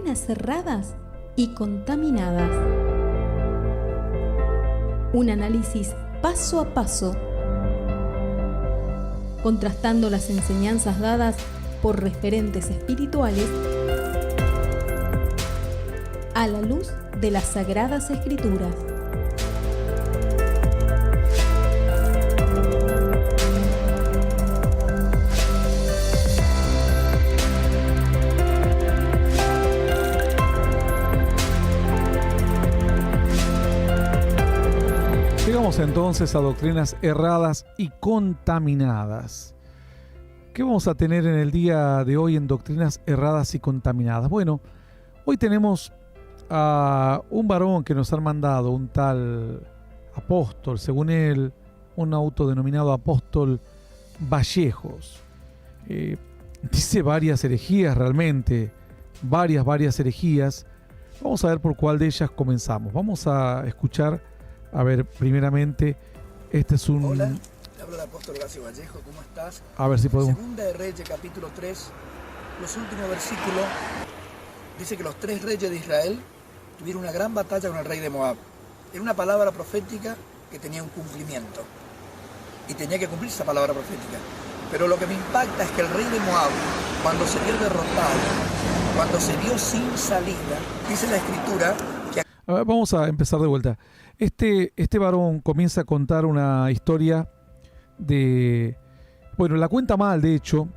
doctrinas erradas y contaminadas. Un análisis paso a paso, contrastando las enseñanzas dadas por referentes espirituales a la luz de las Sagradas Escrituras. Llegamos entonces a doctrinas erradas y contaminadas. ¿Qué vamos a tener en el día de hoy en doctrinas erradas y contaminadas? Bueno, hoy tenemos a un varón que nos han mandado, un tal apóstol, según él, un autodenominado apóstol Vallejos. Dice varias herejías realmente, varias herejías. Vamos a ver por cuál de ellas comenzamos. Vamos a escuchar, a ver, primeramente, este es un... Hola, te hablo el apóstol Horacio Vallejo, ¿cómo estás? A ver si podemos... Segunda de Reyes, capítulo 3, los últimos versículos, dice que los 3 reyes de Israel tuvieron una gran batalla con el rey de Moab. Era una palabra profética que tenía un cumplimiento. Y tenía que cumplir esa palabra profética. Pero lo que me impacta es que el rey de Moab, cuando se vio derrotado, cuando se vio sin salida, dice la Escritura que... A ver, vamos a empezar de vuelta. Este varón comienza a contar una historia de... Bueno, la cuenta mal, de hecho.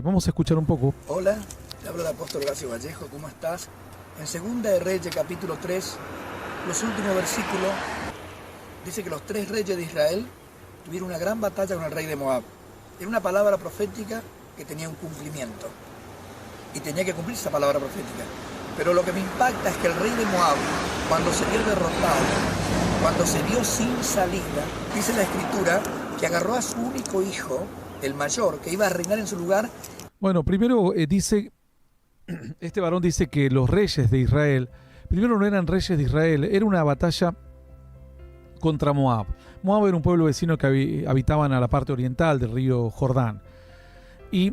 Vamos a escuchar un poco. Hola, te hablo el apóstol Horacio Vallejo, ¿cómo estás? En Segunda de Reyes, capítulo 3, los últimos versículos, dice que los 3 reyes de Israel tuvieron una gran batalla con el rey de Moab. Era una palabra profética que tenía un cumplimiento. Y tenía que cumplir esa palabra profética. Pero lo que me impacta es que el rey de Moab, cuando se vio derrotado, cuando se vio sin salida, dice la Escritura que agarró a su único hijo, el mayor, que iba a reinar en su lugar. Bueno, primero dice... Este varón dice que los reyes de Israel, primero no eran reyes de Israel, era una batalla contra Moab. Moab era un pueblo vecino que habitaban a la parte oriental del río Jordán. Y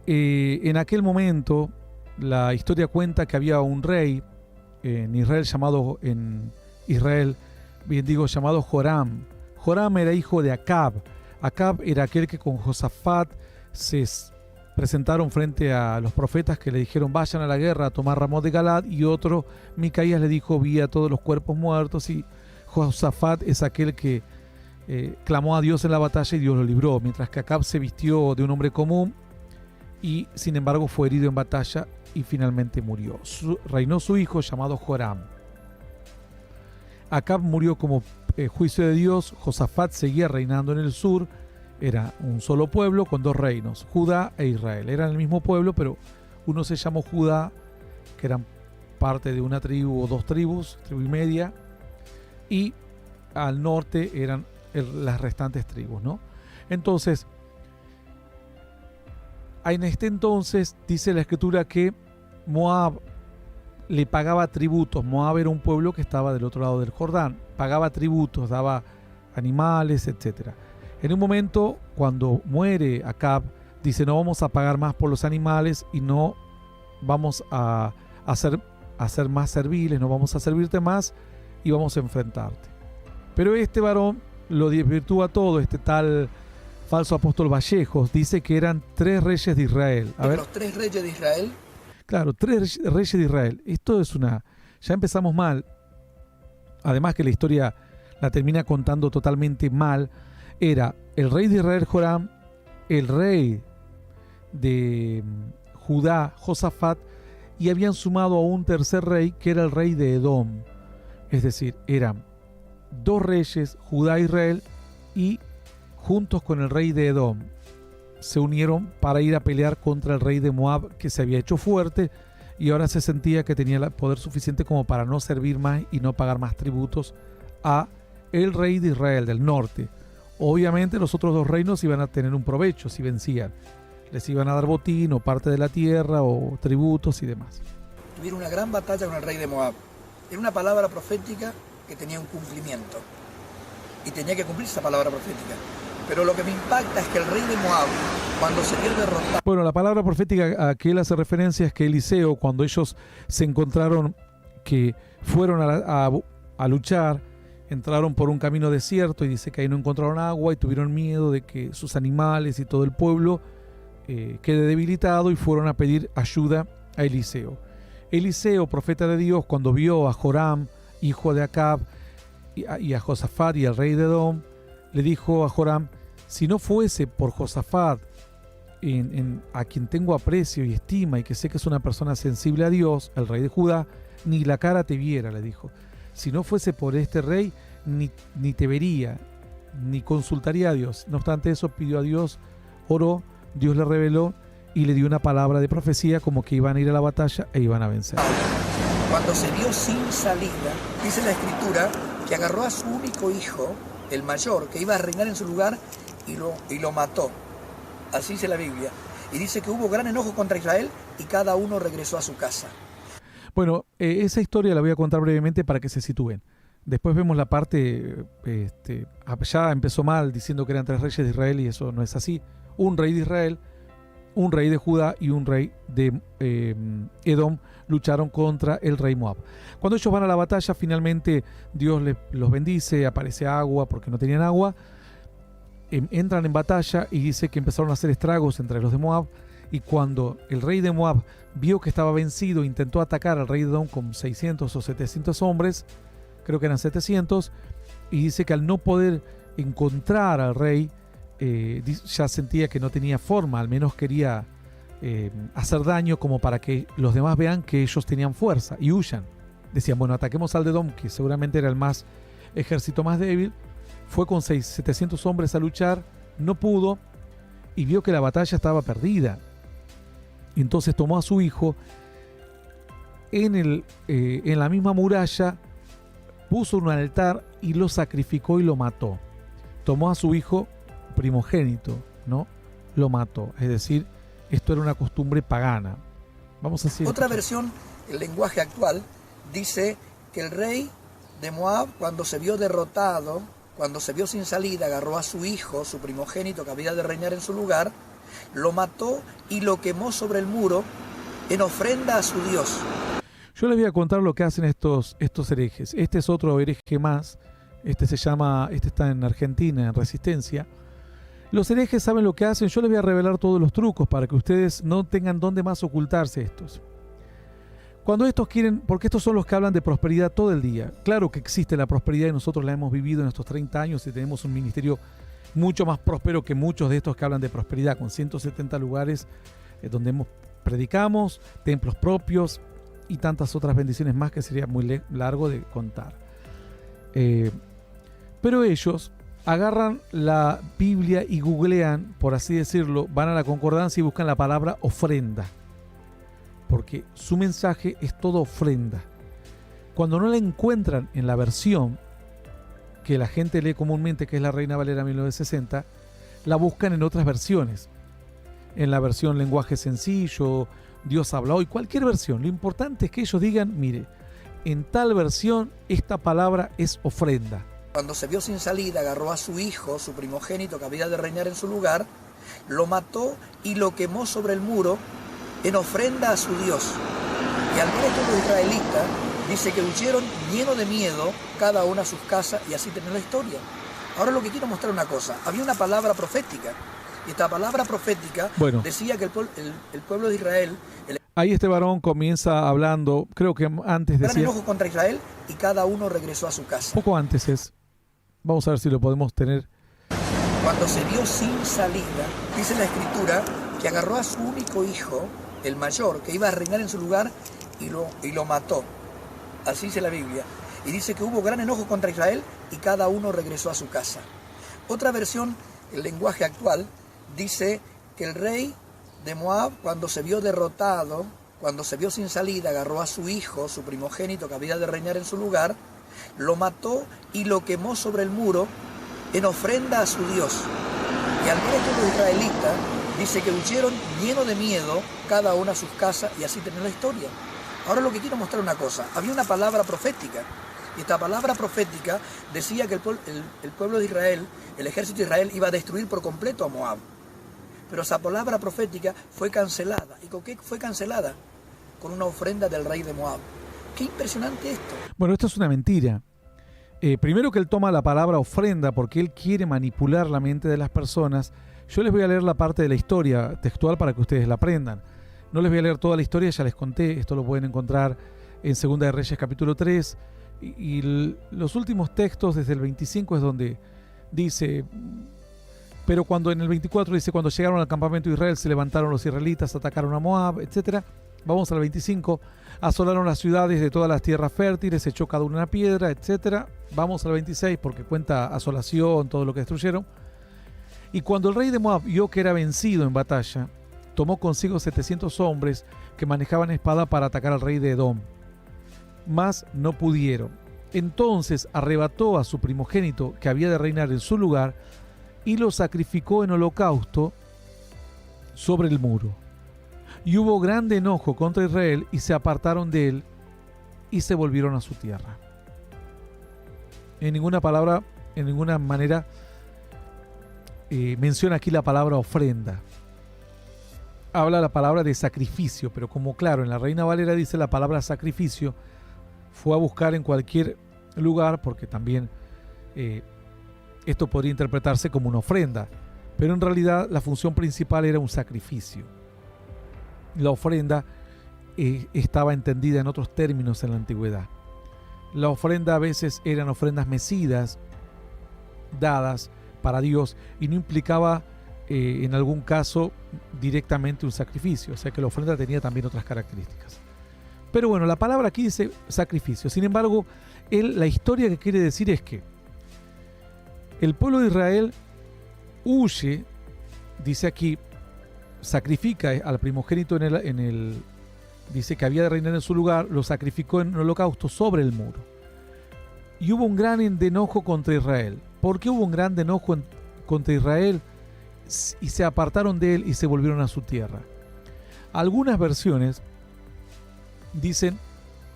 en aquel momento la historia cuenta que había un rey en Israel llamado Joram. Joram era hijo de Acab. Acab era aquel que con Josafat se presentaron frente a los profetas que le dijeron vayan a la guerra a tomar Ramot de Galad, y otro, Micaías, le dijo vi a todos los cuerpos muertos, y Josafat es aquel que clamó a Dios en la batalla y Dios lo libró, mientras que Acab se vistió de un hombre común y sin embargo fue herido en batalla y finalmente murió. Reinó su hijo llamado Joram. Acab murió como juicio de Dios. Josafat seguía reinando en el sur. Era un solo pueblo con 2 reinos, Judá e Israel. Eran el mismo pueblo, pero uno se llamó Judá, que eran parte de una tribu o 2 tribus, tribu y media, y al norte eran las restantes tribus, ¿no? Entonces, en este entonces dice la Escritura que Moab le pagaba tributos. Moab era un pueblo que estaba del otro lado del Jordán, pagaba tributos, daba animales, etcétera. En un momento, cuando muere Acab, dice no vamos a pagar más por los animales y no vamos a ser más serviles, no vamos a servirte más y vamos a enfrentarte. Pero este varón lo desvirtúa todo, este tal falso apóstol Vallejos, dice que eran 3 reyes de Israel. A ver. Los 3 reyes de Israel. Claro, 3 reyes de Israel. Esto es ya empezamos mal. Además que la historia la termina contando totalmente mal. Era el rey de Israel Joram, el rey de Judá Josafat, y habían sumado a un tercer rey que era el rey de Edom. Es decir, eran 2 reyes, Judá e Israel, y juntos con el rey de Edom se unieron para ir a pelear contra el rey de Moab, que se había hecho fuerte y ahora se sentía que tenía el poder suficiente como para no servir más y no pagar más tributos a el rey de Israel del norte. Obviamente los otros 2 reinos iban a tener un provecho si vencían. Les iban a dar botín o parte de la tierra o tributos y demás. Tuvieron una gran batalla con el rey de Moab. Era una palabra profética que tenía un cumplimiento. Y tenía que cumplir esa palabra profética. Pero lo que me impacta es que el rey de Moab, cuando se vio derrotado... Bueno, la palabra profética a que él hace referencia es que Eliseo, cuando ellos se encontraron que fueron a luchar, entraron por un camino desierto y dice que ahí no encontraron agua y tuvieron miedo de que sus animales y todo el pueblo quede debilitado y fueron a pedir ayuda a Eliseo. Eliseo, profeta de Dios, cuando vio a Joram, hijo de Acab, y a Josafat y al rey de Edom, le dijo a Joram: si no fuese por Josafat, a quien tengo aprecio y estima y que sé que es una persona sensible a Dios, el rey de Judá, ni la cara te viera, le dijo. Si no fuese por este rey, ni te vería, ni consultaría a Dios. No obstante eso, pidió a Dios, oró, Dios le reveló y le dio una palabra de profecía como que iban a ir a la batalla e iban a vencer. Cuando se vio sin salida, dice la Escritura que agarró a su único hijo, el mayor, que iba a reinar en su lugar, y lo mató. Así dice la Biblia. Y dice que hubo gran enojo contra Israel y cada uno regresó a su casa. Bueno, esa historia la voy a contar brevemente para que se sitúen. Después vemos la parte, ya empezó mal diciendo que eran 3 reyes de Israel y eso no es así. Un rey de Israel, un rey de Judá y un rey de Edom lucharon contra el rey Moab. Cuando ellos van a la batalla, finalmente Dios los bendice, aparece agua porque no tenían agua. Entran en batalla y dice que empezaron a hacer estragos entre los de Moab. Y cuando el rey de Moab vio que estaba vencido, intentó atacar al rey de Edom con 600 o 700 hombres, creo que eran 700, y dice que al no poder encontrar al rey, ya sentía que no tenía forma, al menos quería hacer daño como para que los demás vean que ellos tenían fuerza y huyan. Decían, bueno, ataquemos al de Edom, que seguramente era el ejército más débil. Fue con 700 hombres a luchar, no pudo, y vio que la batalla estaba perdida. Entonces tomó a su hijo en la misma muralla, puso un altar y lo sacrificó y lo mató. Tomó a su hijo primogénito, ¿no? Lo mató. Es decir, esto era una costumbre pagana. Vamos a decir. Otra versión, el lenguaje actual, dice que el rey de Moab, cuando se vio derrotado, cuando se vio sin salida, agarró a su hijo, su primogénito, que había de reinar en su lugar, lo mató y lo quemó sobre el muro en ofrenda a su Dios. Yo les voy a contar lo que hacen estos herejes. Este es otro hereje más. Este está en Argentina, en Resistencia. Los herejes saben lo que hacen. Yo les voy a revelar todos los trucos para que ustedes no tengan dónde más ocultarse estos. Cuando estos quieren, porque estos son los que hablan de prosperidad todo el día. Claro que existe la prosperidad y nosotros la hemos vivido en estos 30 años y tenemos un ministerio mucho más próspero que muchos de estos que hablan de prosperidad, con 170 lugares donde predicamos, templos propios y tantas otras bendiciones más que sería muy largo de contar. Pero ellos agarran la Biblia y googlean, por así decirlo, van a la concordancia y buscan la palabra ofrenda. Porque su mensaje es todo ofrenda. Cuando no la encuentran en la versión que la gente lee comúnmente, que es la Reina Valera 1960, la buscan en otras versiones. En la versión lenguaje sencillo, Dios habla hoy, cualquier versión. Lo importante es que ellos digan, mire, en tal versión esta palabra es ofrenda. Cuando se vio sin salida, agarró a su hijo, su primogénito, que había de reinar en su lugar, lo mató y lo quemó sobre el muro en ofrenda a su Dios. Y al ver esto los israelitas, dice que huyeron llenos de miedo, cada uno a sus casas, y así terminó la historia. Ahora lo que quiero mostrar una cosa, había una palabra profética, y esta palabra profética decía que el pueblo de Israel... Ahí este varón comienza hablando, creo que antes decía... Gran enojo contra Israel, y cada uno regresó a su casa. Poco antes es. Vamos a ver si lo podemos tener. Cuando se vio sin salida, dice la Escritura, que agarró a su único hijo, el mayor, que iba a reinar en su lugar, y lo mató. Así dice la Biblia. Y dice que hubo gran enojo contra Israel y cada uno regresó a su casa. Otra versión, el lenguaje actual, dice que el rey de Moab, cuando se vio derrotado, cuando se vio sin salida, agarró a su hijo, su primogénito, que había de reinar en su lugar, lo mató y lo quemó sobre el muro en ofrenda a su Dios. Y al ver esto los israelitas, dice que huyeron llenos de miedo, cada uno a sus casas, y así terminó la historia. Ahora lo que quiero mostrar una cosa, había una palabra profética, Y esta palabra profética decía que el pueblo de Israel, el ejército de Israel, iba a destruir por completo a Moab. Pero esa palabra profética fue cancelada. ¿Y con qué fue cancelada? Con una ofrenda del rey de Moab. ¡Qué impresionante esto! Bueno, esto es una mentira. Primero que él toma la palabra ofrenda porque él quiere manipular la mente de las personas. Yo les voy a leer la parte de la historia textual para que ustedes la aprendan. No les voy a leer toda la historia, ya les conté, esto lo pueden encontrar en Segunda de Reyes capítulo 3. Y los últimos textos desde el 25 es donde dice, pero cuando en el 24 dice, cuando llegaron al campamento de Israel se levantaron los israelitas, atacaron a Moab, etc. Vamos al 25, asolaron las ciudades de todas las tierras fértiles, echó cada una piedra, etc. Vamos al 26 porque cuenta asolación, todo lo que destruyeron. Y cuando el rey de Moab vio que era vencido en batalla, tomó consigo 700 hombres que manejaban espada para atacar al rey de Edom. Mas no pudieron. Entonces arrebató a su primogénito que había de reinar en su lugar y lo sacrificó en holocausto sobre el muro. Y hubo grande enojo contra Israel y se apartaron de él y se volvieron a su tierra. En ninguna palabra, en ninguna manera menciona aquí la palabra ofrenda. Habla la palabra de sacrificio, pero como claro, en la Reina Valera dice la palabra sacrificio, fue a buscar en cualquier lugar, porque también esto podría interpretarse como una ofrenda, pero en realidad la función principal era un sacrificio. La ofrenda estaba entendida en otros términos en la antigüedad. La ofrenda a veces eran ofrendas mecidas, dadas para Dios, y no implicaba en algún caso directamente un sacrificio, o sea que la ofrenda tenía también otras características. Pero bueno, la palabra aquí dice sacrificio. Sin embargo, la historia que quiere decir es que el pueblo de Israel huye, dice aquí, sacrifica al primogénito dice que había de reinar en su lugar, lo sacrificó en holocausto sobre el muro. Y hubo un gran enojo contra Israel. ¿Por qué hubo un gran enojo contra Israel? Y se apartaron de él y se volvieron a su tierra. Algunas versiones dicen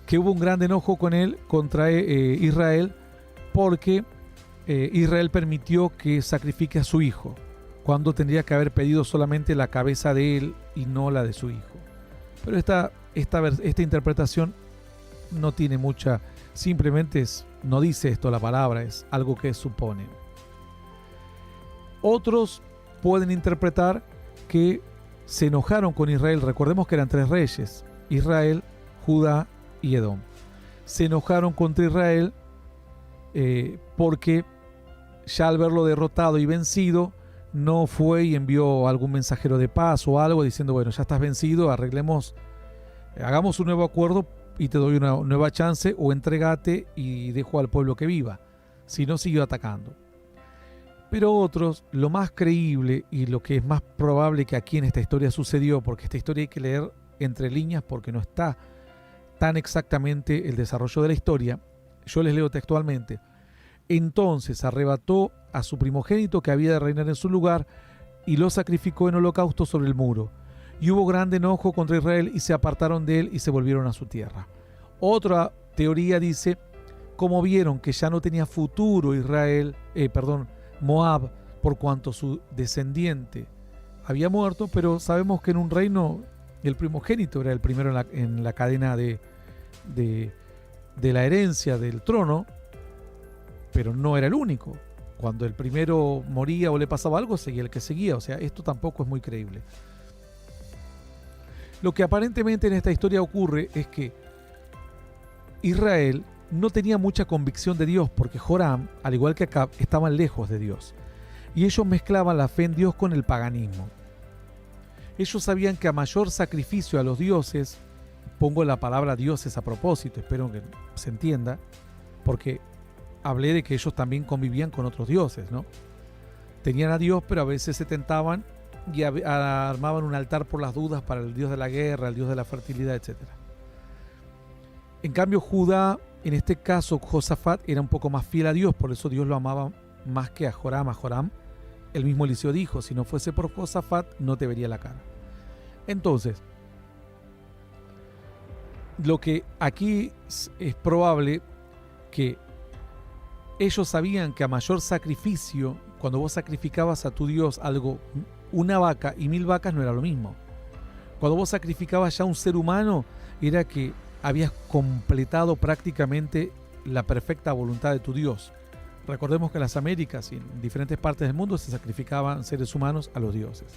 que hubo un gran enojo contra Israel porque Israel permitió que sacrifique a su hijo, cuando tendría que haber pedido solamente la cabeza de él y no la de su hijo. Pero esta interpretación no tiene mucha, simplemente no dice esto la palabra, es algo que supone. Otros pueden interpretar que se enojaron con Israel. Recordemos que eran 3 reyes: Israel, Judá y Edom. Se enojaron contra Israel porque ya al verlo derrotado y vencido, no fue y envió algún mensajero de paz o algo diciendo, bueno, ya estás vencido, hagamos un nuevo acuerdo y te doy una nueva chance, o entregate y dejo al pueblo que viva. Si no, siguió atacando. Pero otros, lo más creíble y lo que es más probable que aquí en esta historia sucedió, porque esta historia hay que leer entre líneas porque no está tan exactamente el desarrollo de la historia, yo les leo textualmente. Entonces arrebató a su primogénito que había de reinar en su lugar y lo sacrificó en holocausto sobre el muro. Y hubo grande enojo contra Israel y se apartaron de él y se volvieron a su tierra. Otra teoría dice, como vieron que ya no tenía futuro Moab, por cuanto su descendiente había muerto, pero sabemos que en un reino el primogénito era el primero en la cadena de la herencia del trono, pero no era el único. Cuando el primero moría o le pasaba algo, seguía el que seguía. O sea, esto tampoco es muy creíble. Lo que aparentemente en esta historia ocurre es que Israel no tenía mucha convicción de Dios, porque Joram, al igual que Acab, estaban lejos de Dios. Y ellos mezclaban la fe en Dios con el paganismo. Ellos sabían que a mayor sacrificio a los dioses, pongo la palabra dioses a propósito, espero que se entienda, porque hablé de que ellos también convivían con otros dioses, ¿no? Tenían a Dios, pero a veces se tentaban y armaban un altar por las dudas para el dios de la guerra, el dios de la fertilidad, etc. En cambio, Judá, en este caso Josafat, era un poco más fiel a Dios, por eso Dios lo amaba más que a Joram. A Joram, el mismo Eliseo dijo, si no fuese por Josafat, no te vería la cara. Entonces, lo que aquí es probable que ellos sabían que a mayor sacrificio, cuando vos sacrificabas a tu Dios algo, una vaca y 1000 vacas no era lo mismo. Cuando vos sacrificabas ya a un ser humano, era que habías completado prácticamente la perfecta voluntad de tu Dios. Recordemos que en las Américas y en diferentes partes del mundo se sacrificaban seres humanos a los dioses.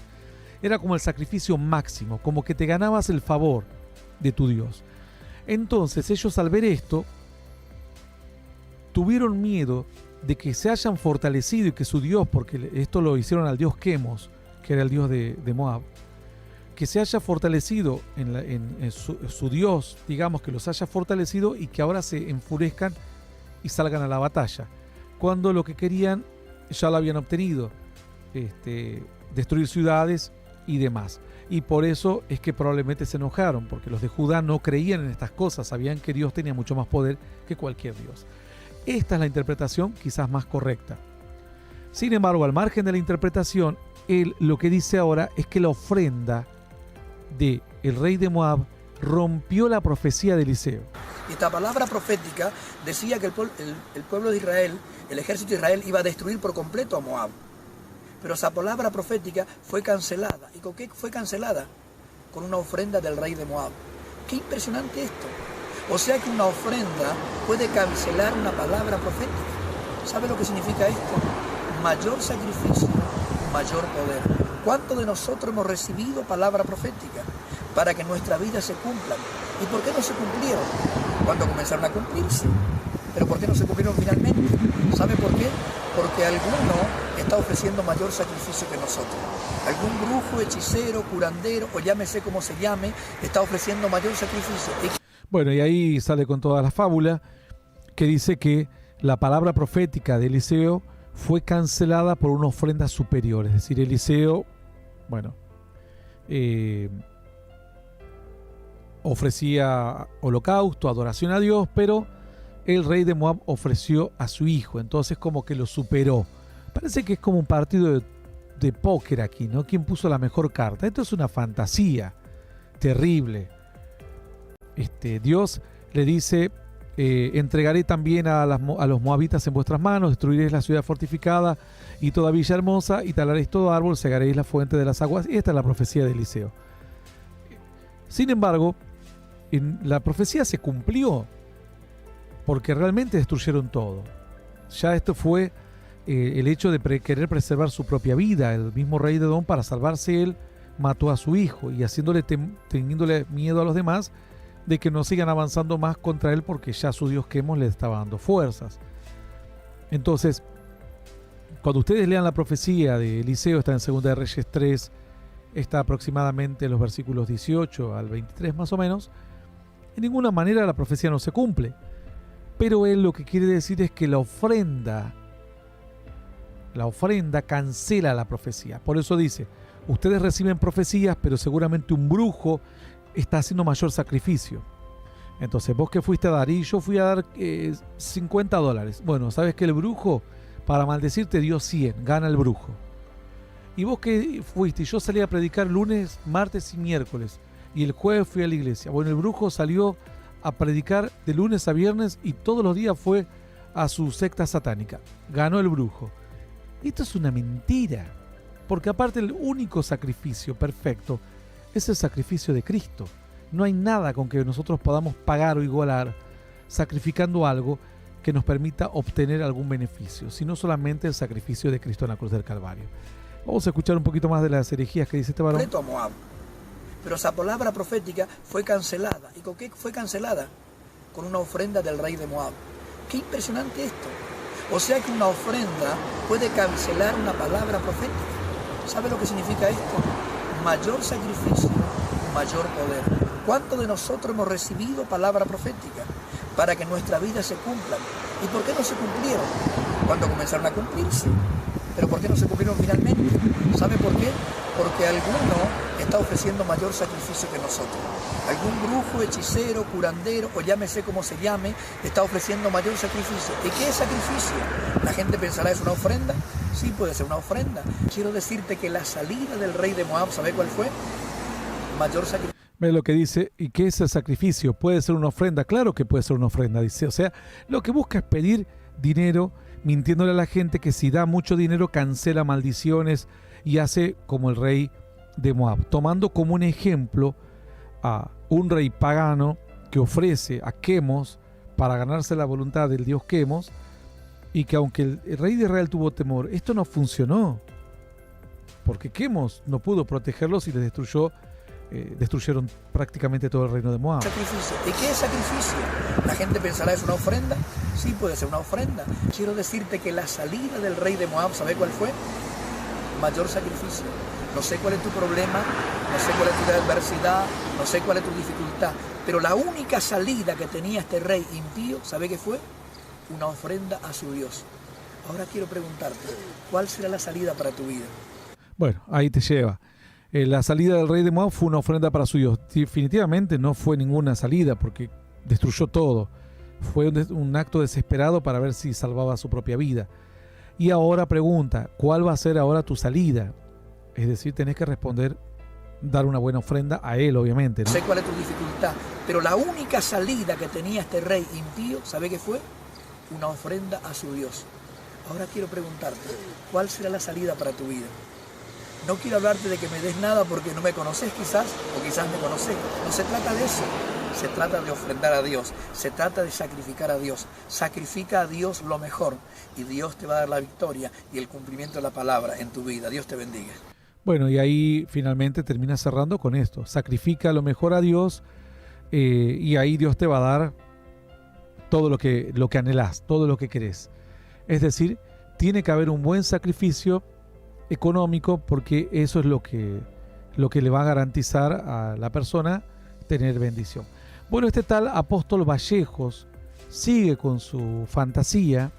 Era como el sacrificio máximo, como que te ganabas el favor de tu Dios. Entonces ellos, al ver esto, tuvieron miedo de que se hayan fortalecido y que su Dios, porque esto lo hicieron al dios Quemos, que era el dios de Moab, que se haya fortalecido en su Dios, digamos, que los haya fortalecido y que ahora se enfurezcan y salgan a la batalla, cuando lo que querían ya lo habían obtenido, destruir ciudades y demás. Y por eso es que probablemente se enojaron, porque los de Judá no creían en estas cosas, sabían que Dios tenía mucho más poder que cualquier Dios. Esta es la interpretación quizás más correcta. Sin embargo, al margen de la interpretación, él lo que dice ahora es que la ofrenda del rey de Moab rompió la profecía de Eliseo. Y esta palabra profética decía que el pueblo de Israel, el ejército de Israel, iba a destruir por completo a Moab. Pero esa palabra profética fue cancelada. ¿Y con qué fue cancelada? Con una ofrenda del rey de Moab. ¡Qué impresionante esto! O sea que una ofrenda puede cancelar una palabra profética. ¿Sabe lo que significa esto? Mayor sacrificio, mayor poder. ¿Cuántos de nosotros hemos recibido palabra profética para que nuestra vida se cumplan? ¿Y por qué no se cumplieron? Cuando comenzaron a cumplirse. ¿Pero por qué no se cumplieron finalmente? ¿Sabe por qué? Porque alguno está ofreciendo mayor sacrificio que nosotros. Algún brujo, hechicero, curandero, o llámese como se llame, está ofreciendo mayor sacrificio. Bueno, y ahí sale con toda la fábula que dice que la palabra profética de Eliseo fue cancelada por una ofrenda superior. Es decir, Eliseo, ofrecía holocausto, adoración a Dios, pero el rey de Moab ofreció a su hijo, entonces como que lo superó. Parece que es como un partido de póker aquí, ¿no? ¿Quién puso la mejor carta? Esto es una fantasía terrible. Dios le dice, entregaré también a los moabitas en vuestras manos, destruiréis la ciudad fortificada y toda villa hermosa, y talaréis todo árbol, cegaréis la fuente de las aguas. Y esta es la profecía de Eliseo. Sin embargo, la profecía se cumplió, porque realmente destruyeron todo. Ya esto fue el hecho de querer preservar su propia vida. El mismo rey de Edom, para salvarse él, mató a su hijo, y teniéndole miedo a los demás de que no sigan avanzando más contra él, porque ya su dios Quemos le estaba dando fuerzas. Entonces, cuando ustedes lean la profecía de Eliseo, está en 2 de Reyes 3, está aproximadamente en los versículos 18 al 23 más o menos, en ninguna manera la profecía no se cumple. Pero él lo que quiere decir es que la ofrenda cancela la profecía. Por eso dice, ustedes reciben profecías, pero seguramente un brujo está haciendo mayor sacrificio. Entonces, vos que fuiste a dar, y yo fui a dar $50. Bueno, sabes que el brujo, para maldecirte, dio 100, gana el brujo. Y vos que fuiste, y yo salí a predicar lunes, martes y miércoles, y el jueves fui a la iglesia. Bueno, el brujo salió a predicar de lunes a viernes y todos los días fue a su secta satánica. Ganó el brujo. Esto es una mentira, porque aparte el único sacrificio perfecto es el sacrificio de Cristo. No hay nada con que nosotros podamos pagar o igualar sacrificando algo que nos permita obtener algún beneficio, sino solamente el sacrificio de Cristo en la cruz del Calvario. Vamos a escuchar un poquito más de las herejías que dice este varón. Pero esa palabra profética fue cancelada. ¿Y con qué fue cancelada? Con una ofrenda del rey de Moab. ¡Qué impresionante esto! O sea que una ofrenda puede cancelar una palabra profética. ¿Sabe lo que significa esto? Mayor sacrificio, mayor poder. ¿Cuántos de nosotros hemos recibido palabra profética para que nuestra vida se cumplan? ¿Y por qué no se cumplieron? Cuando comenzaron a cumplirse. ¿Pero por qué no se cumplieron finalmente? ¿Sabe por qué? Porque alguno está ofreciendo mayor sacrificio que nosotros. Algún brujo, hechicero, curandero, o llámese como se llame, está ofreciendo mayor sacrificio. ¿Y qué es sacrificio? La gente pensará, ¿es una ofrenda? Sí, puede ser una ofrenda. Quiero decirte que la salida del rey de Moab, ¿sabe cuál fue? Mayor sacrificio. Ve lo que dice, ¿y qué es el sacrificio? ¿Puede ser una ofrenda? Claro que puede ser una ofrenda, dice. O sea, lo que busca es pedir dinero, mintiéndole a la gente que si da mucho dinero cancela maldiciones y hace como el rey de Moab, tomando como un ejemplo a un rey pagano que ofrece a Quemos para ganarse la voluntad del dios Quemos, y que aunque el rey de Israel tuvo temor, esto no funcionó, porque Quemos no pudo protegerlos y les destruyeron prácticamente todo el reino de Moab. Sacrificio. ¿Y qué es sacrificio? La gente pensará, ¿es una ofrenda? Sí, puede ser una ofrenda. Quiero decirte que la salida del rey de Moab, ¿sabe cuál fue? Mayor sacrificio. No sé cuál es tu problema, no sé cuál es tu adversidad, no sé cuál es tu dificultad, pero la única salida que tenía este rey impío, ¿sabe qué fue? Una ofrenda a su Dios. Ahora quiero preguntarte, ¿cuál será la salida para tu vida? Bueno, ahí te lleva. La salida del rey de Moab fue una ofrenda para su Dios. Definitivamente no fue ninguna salida porque destruyó todo. Fue un acto desesperado para ver si salvaba su propia vida. Y ahora pregunta, ¿cuál va a ser ahora tu salida? Es decir, tenés que responder, dar una buena ofrenda a él, obviamente, ¿no? No sé cuál es tu dificultad, pero la única salida que tenía este rey impío, ¿sabe qué fue? Una ofrenda a su Dios. Ahora quiero preguntarte, ¿cuál será la salida para tu vida? No quiero hablarte de que me des nada porque no me conoces quizás, o quizás me conoces. No se trata de eso. Se trata de ofrendar a Dios. Se trata de sacrificar a Dios. Sacrifica a Dios lo mejor y Dios te va a dar la victoria y el cumplimiento de la palabra en tu vida. Dios te bendiga. Bueno, y ahí finalmente termina cerrando con esto. Sacrifica lo mejor a Dios y ahí Dios te va a dar todo lo que anhelás, todo lo que querés. Es decir, tiene que haber un buen sacrificio económico porque eso es lo que le va a garantizar a la persona tener bendición. Bueno, este tal apóstol Vallejos sigue con su fantasía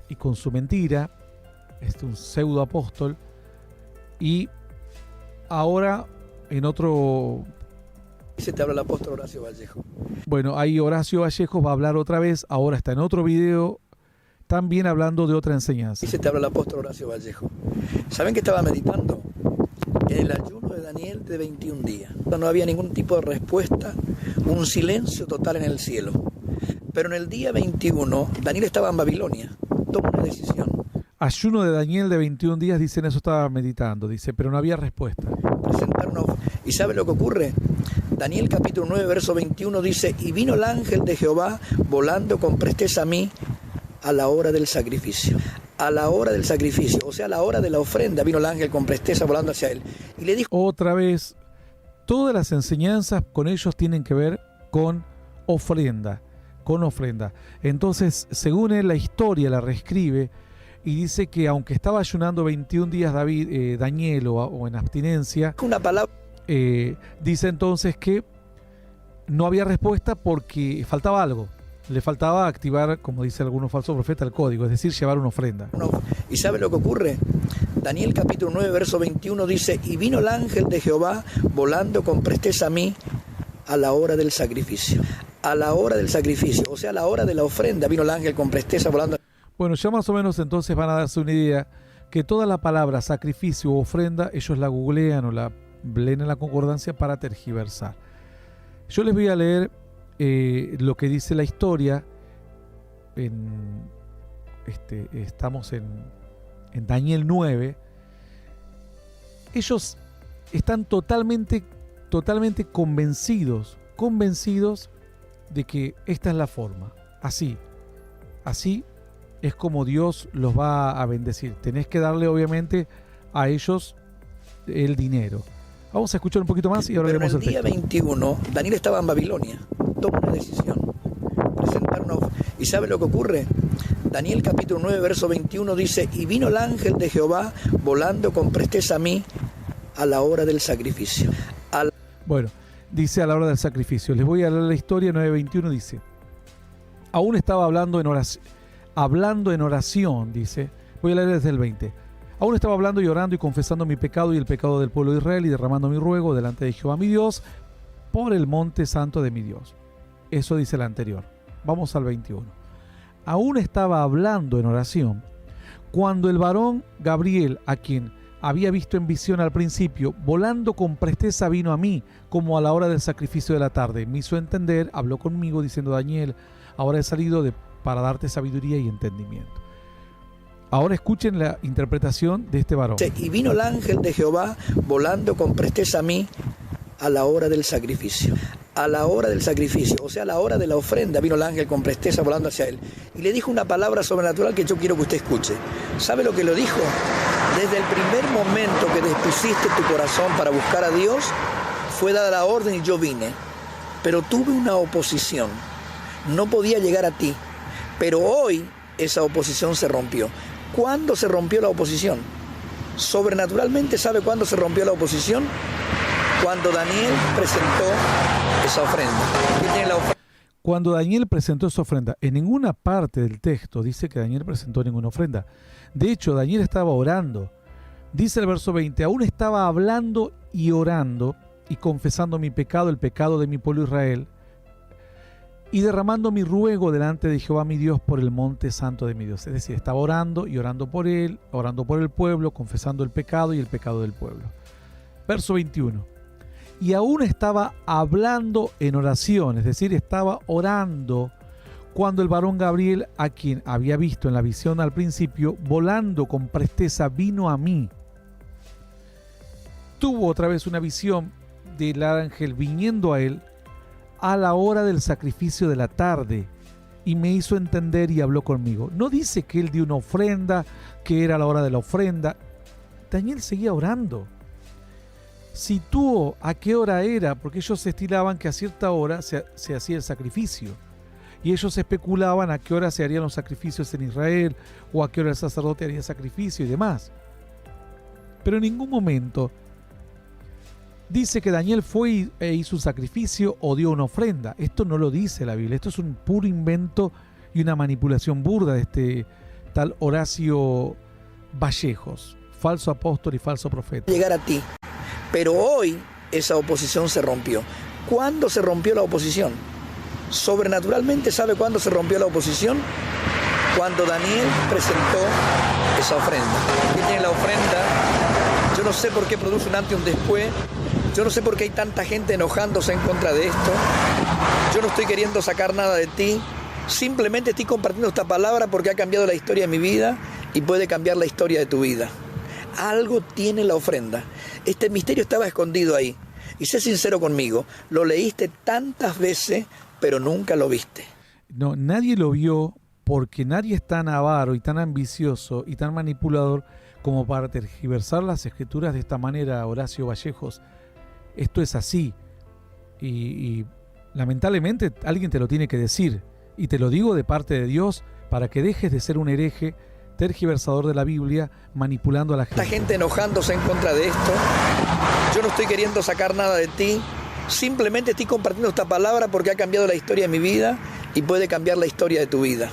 y con su mentira, un pseudo apóstol, y ahora en otro... Se te habla el apóstol Horacio Vallejo. Bueno, ahí Horacio Vallejos va a hablar otra vez, ahora está en otro video, también hablando de otra enseñanza. Se te habla el apóstol Horacio Vallejo. ¿Saben que estaba meditando? En el ayuno de Daniel de 21 días. No había ningún tipo de respuesta, un silencio total en el cielo. Pero en el día 21, Daniel estaba en Babilonia, tomó una decisión. Ayuno de Daniel de 21 días, dicen, eso estaba meditando, dice, pero no había respuesta. ¿Y sabe lo que ocurre? Daniel capítulo 9, verso 21 dice, y vino el ángel de Jehová volando con presteza a mí a la hora del sacrificio. A la hora del sacrificio, o sea, a la hora de la ofrenda, vino el ángel con presteza volando hacia él. Y le dijo... Otra vez, todas las enseñanzas con ellos tienen que ver con ofrenda, Entonces, según él, la historia la reescribe y dice que aunque estaba ayunando 21 días Daniel o en abstinencia, una palabra. Dice entonces que no había respuesta porque faltaba algo. Le faltaba activar, como dice algunos falsos profetas, el código, es decir, llevar una ofrenda. ¿Y sabe lo que ocurre? Daniel capítulo 9, verso 21 dice, y vino el ángel de Jehová volando con presteza a mí a la hora del sacrificio. A la hora del sacrificio, o sea, a la hora de la ofrenda, vino el ángel con presteza volando. Bueno, ya más o menos entonces van a darse una idea que toda la palabra sacrificio o ofrenda, ellos la googlean o la leen en la concordancia para tergiversar. Yo les voy a leer lo que dice la historia. Estamos en Daniel 9. Ellos están totalmente convencidos de que esta es la forma. Así es como Dios los va a bendecir. Tenés que darle obviamente a ellos el dinero. Vamos a escuchar un poquito más y ahora veremos el texto. Pero en el día 21, Daniel estaba en Babilonia, tomó una decisión, presentar una ofrenda. ¿Y sabe lo que ocurre? Daniel capítulo 9, verso 21 dice, y vino el ángel de Jehová volando con presteza a mí a la hora del sacrificio. Bueno, dice a la hora del sacrificio. Les voy a leer la historia. 9:21 dice, aún estaba hablando en oración, dice, voy a leer desde el 20. Aún estaba hablando y orando y confesando mi pecado y el pecado del pueblo de Israel y derramando mi ruego delante de Jehová mi Dios por el monte santo de mi Dios. Eso dice el anterior. Vamos al 21. Aún estaba hablando en oración cuando el varón Gabriel, a quien había visto en visión al principio, volando con presteza vino a mí, como a la hora del sacrificio de la tarde. Me hizo entender, habló conmigo diciendo: Daniel, ahora he salido para darte sabiduría y entendimiento. Ahora escuchen la interpretación de este varón. Y vino el ángel de Jehová volando con presteza a mí a la hora del sacrificio. A la hora del sacrificio, o sea, a la hora de la ofrenda, vino el ángel con presteza volando hacia él. Y le dijo una palabra sobrenatural que yo quiero que usted escuche. ¿Sabe lo que lo dijo? Desde el primer momento que dispusiste tu corazón para buscar a Dios, fue dada la orden y yo vine. Pero tuve una oposición. No podía llegar a ti. Pero hoy esa oposición se rompió. ¿Cuándo se rompió la oposición? Sobrenaturalmente, ¿sabe cuándo se rompió la oposición? Cuando Daniel presentó esa ofrenda. ¿Quién tiene la ofrenda? Cuando Daniel presentó esa ofrenda, en ninguna parte del texto dice que Daniel presentó ninguna ofrenda. De hecho, Daniel estaba orando. Dice el verso 20, aún estaba hablando y orando y confesando mi pecado, el pecado de mi pueblo Israel, y derramando mi ruego delante de Jehová mi Dios por el monte santo de mi Dios. Es decir, estaba orando y orando por él, orando por el pueblo, confesando el pecado y el pecado del pueblo. Verso 21. Y aún estaba hablando en oración, es decir, estaba orando, cuando el varón Gabriel, a quien había visto en la visión al principio, volando con presteza, vino a mí. Tuvo otra vez una visión del ángel viniendo a él a la hora del sacrificio de la tarde, y me hizo entender y habló conmigo. No dice que él dio una ofrenda, que era la hora de la ofrenda. Daniel seguía orando. Situó a qué hora era, porque ellos estilaban que a cierta hora se hacía el sacrificio. Y ellos especulaban a qué hora se harían los sacrificios en Israel, o a qué hora el sacerdote haría sacrificio y demás. Pero en ningún momento dice que Daniel fue e hizo un sacrificio o dio una ofrenda. Esto no lo dice la Biblia. Esto es un puro invento y una manipulación burda de este tal Horacio Vallejos, falso apóstol y falso profeta. Llegar a ti. Pero hoy esa oposición se rompió. ¿Cuándo se rompió la oposición? Sobrenaturalmente, ¿sabe cuándo se rompió la oposición? Cuando Daniel presentó esa ofrenda. ¿Quién tiene la ofrenda? Yo no sé por qué produce un antes y un después. Yo no sé por qué hay tanta gente enojándose en contra de esto. Yo no estoy queriendo sacar nada de ti. Simplemente estoy compartiendo esta palabra porque ha cambiado la historia de mi vida y puede cambiar la historia de tu vida. Algo tiene la ofrenda. Este misterio estaba escondido ahí. Y sé sincero conmigo, lo leíste tantas veces, pero nunca lo viste. No, nadie lo vio porque nadie es tan avaro y tan ambicioso y tan manipulador como para tergiversar las escrituras de esta manera, Horacio Vallejos. Esto es así. Y lamentablemente alguien te lo tiene que decir. Y te lo digo de parte de Dios para que dejes de ser un hereje, tergiversador de la Biblia, manipulando a la gente. Esta gente enojándose en contra de esto. Yo no estoy queriendo sacar nada de ti. Simplemente estoy compartiendo esta palabra porque ha cambiado la historia de mi vida y puede cambiar la historia de tu vida.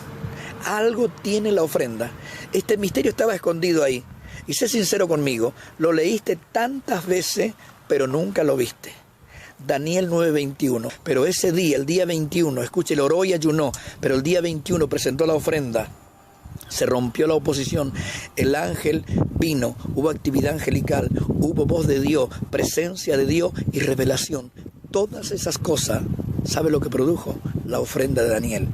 Algo tiene la ofrenda. Este misterio estaba escondido ahí. Y sé sincero conmigo, lo leíste tantas veces, pero nunca lo viste. Daniel 9:21. Pero ese día, el día 21, escuche, él oró y ayunó, pero el día 21 presentó la ofrenda. Se rompió la oposición, el ángel vino, hubo actividad angelical, hubo voz de Dios, presencia de Dios y revelación. Todas esas cosas, ¿sabe lo que produjo? La ofrenda de Daniel.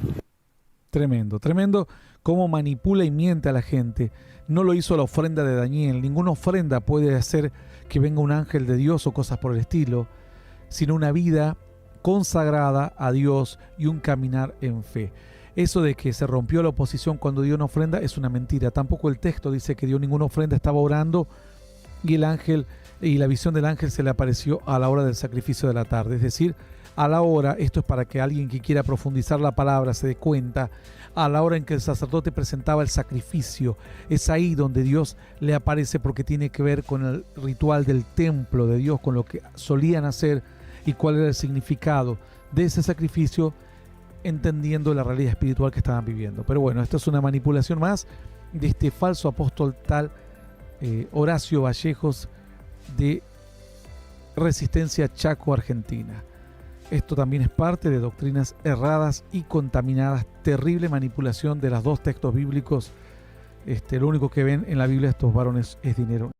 Tremendo, tremendo cómo manipula y miente a la gente. No lo hizo la ofrenda de Daniel. Ninguna ofrenda puede hacer que venga un ángel de Dios o cosas por el estilo, sino una vida consagrada a Dios y un caminar en fe. Eso de que se rompió la oposición cuando dio una ofrenda es una mentira. Tampoco el texto dice que dio ninguna ofrenda, estaba orando y el ángel y la visión del ángel se le apareció a la hora del sacrificio de la tarde. Es decir, a la hora, esto es para que alguien que quiera profundizar la palabra se dé cuenta, a la hora en que el sacerdote presentaba el sacrificio, es ahí donde Dios le aparece porque tiene que ver con el ritual del templo de Dios, con lo que solían hacer y cuál era el significado de ese sacrificio, entendiendo la realidad espiritual que estaban viviendo. Pero bueno, esto es una manipulación más de este falso apóstol tal Horacio Vallejos de Resistencia Chaco, Argentina. Esto también es parte de doctrinas erradas y contaminadas, terrible manipulación de los dos textos bíblicos. Lo único que ven en la Biblia estos varones es dinero.